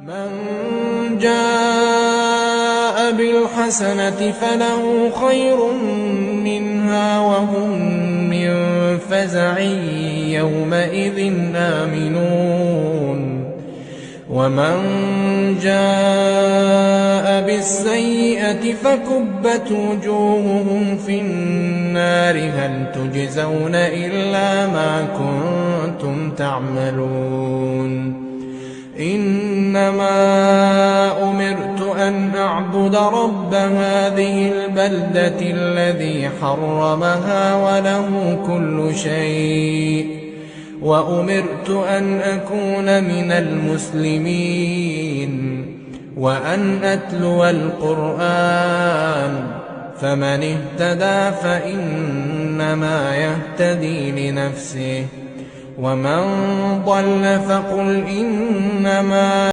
من جاء بالحسنة فله خير منها وهم من فزع يومئذ آمنون ومن جاء بالسيئة فكبت وجوههم في النار هل تجزون إلا ما كنتم تعملون إنما أمرت أن أعبد رب هذه البلدة الذي حرمها وله كل شيء وأمرت أن أكون من المسلمين وأن أتلو القرآن فمن اهتدى فإنما يهتدي لنفسه ومن ضل فقل إنما